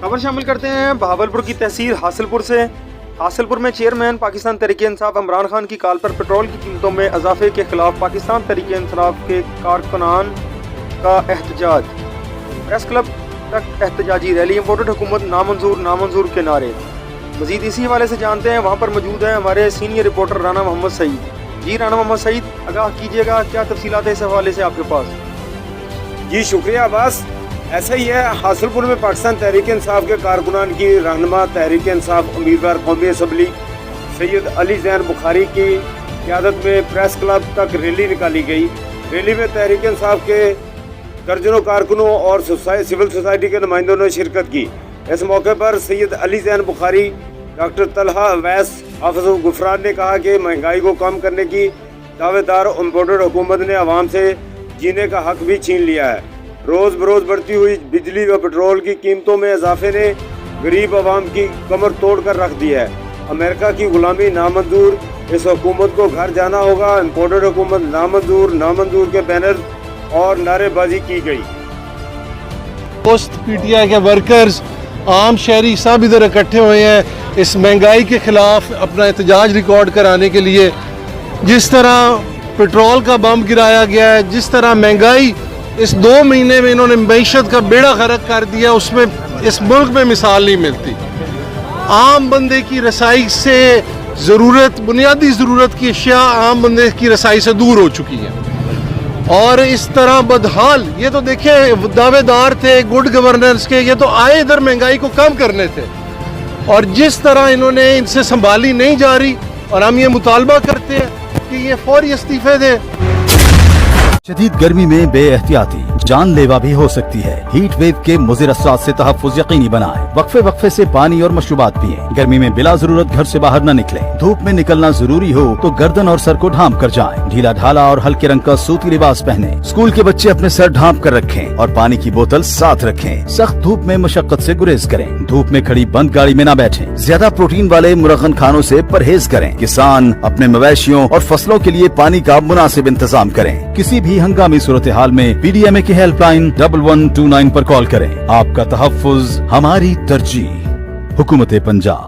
खबर शामिल करते हैं बहावलपुर की तहसील हासिलपुर से। हासिलपुर में चेयरमैन पाकिस्तान तहरीक इंसाफ इमरान खान की कॉल पर पेट्रोल की कीमतों में इजाफे के खिलाफ पाकिस्तान तहरीक इंसाफ के कारकुनान का एहतजाज। प्रेस क्लब तक एहतजाजी रैली। इम्पोर्टेड हुकूमत नामंजूर नामंजूर के नारे। मजीद इसी हवाले से जानते हैं, वहाँ पर मौजूद है हमारे सीनियर रिपोर्टर राना मोहम्मद सईद। जी राना मोहम्मद सईद, आगाह कीजिएगा, क्या तफसीलात है इस हवाले से आपके पास? जी शुक्रिया अब्बास। ऐसा ही है, हासिलपुर में पाकिस्तान तहरीक इंसाफ के कारकुनान की रहनुमा तहरीक इंसाफ उम्मीदवार कौमी असम्बली सैयद अली ज़ैन बुखारी की क़यादत में प्रेस क्लब तक रैली निकाली गई। रैली में तहरीक इंसाफ के दर्जनों कारकुनों और सिविल सोसाइटी के नुमाइंदों ने शिरकत की। इस मौके पर सैयद अली ज़ैन बुखारी, डॉक्टर तलहा अवैस, हाफिज़ गुफरान ने कहा कि महंगाई को कम करने की दावेदार इम्पोर्टेड हुकूमत ने आवाम से जीने का हक भी छीन लिया है। रोज़ बरोज़ बढ़ती हुई बिजली व पेट्रोल की कीमतों में इजाफे ने गरीब आवाम की कमर तोड़ कर रख दी है। अमेरिका की गुलामी नामंजूर, इस हुकूमत को घर जाना होगा। इम्पोर्टेड हुकूमत नामंजूर नामंजूर के बैनर और नारेबाजी की गई। पोस्ट पीटीआई के वर्कर्स, आम शहरी सब इधर इकट्ठे हुए हैं इस महंगाई के खिलाफ अपना एहतजाज रिकॉर्ड कराने के लिए। जिस तरह पेट्रोल का बम गिराया गया है, जिस तरह महंगाई इस 2 महीने में इन्होंने मईशत का बेड़ा गर्क कर दिया, उसमें इस मुल्क में मिसाल नहीं मिलती। आम बंदे की रसाई से ज़रूरत, बुनियादी ज़रूरत की अशिया आम बंदे की रसाई से दूर हो चुकी है। और इस तरह बदहाल, ये तो देखिए दावेदार थे गुड गवर्नेंस के, ये तो आए इधर महंगाई को कम करने थे, और जिस तरह इन्होंने इनसे संभाली नहीं जा रही, और हम ये मुतालबा करते हैं कि ये फौरी इस्तीफे दें। शदीद गर्मी में बेएहतियाती जानलेवा भी हो सकती है। हीट वेव के मुज़िर असरात से तहफ़्फ़ुज़ यकीनी बनाएं। वक्फे वक्फे से पानी और मशरूबात पिएं। गर्मी में बिला जरूरत घर से बाहर न निकलें। धूप में निकलना जरूरी हो तो गर्दन और सर को ढांप कर जाएं। ढीला ढाला और हल्के रंग का सूती लिबास पहने। स्कूल के बच्चे अपने सर ढांप कर रखें और पानी की बोतल साथ रखें। सख्त धूप में मशक्कत से गुरेज करें। धूप में खड़ी बंद गाड़ी में न बैठें। ज्यादा प्रोटीन वाले मुरगन खानों से परहेज करें। किसान अपने मवेशियों और फसलों के लिए पानी का मुनासिब इंतजाम करें। किसी भी हंगामी सूरत हाल में पीडीएमए की हेल्पलाइन 1129 पर कॉल करें। आपका तहफ़्फ़ुज़ हमारी तरजीह। हुकूमत पंजाब।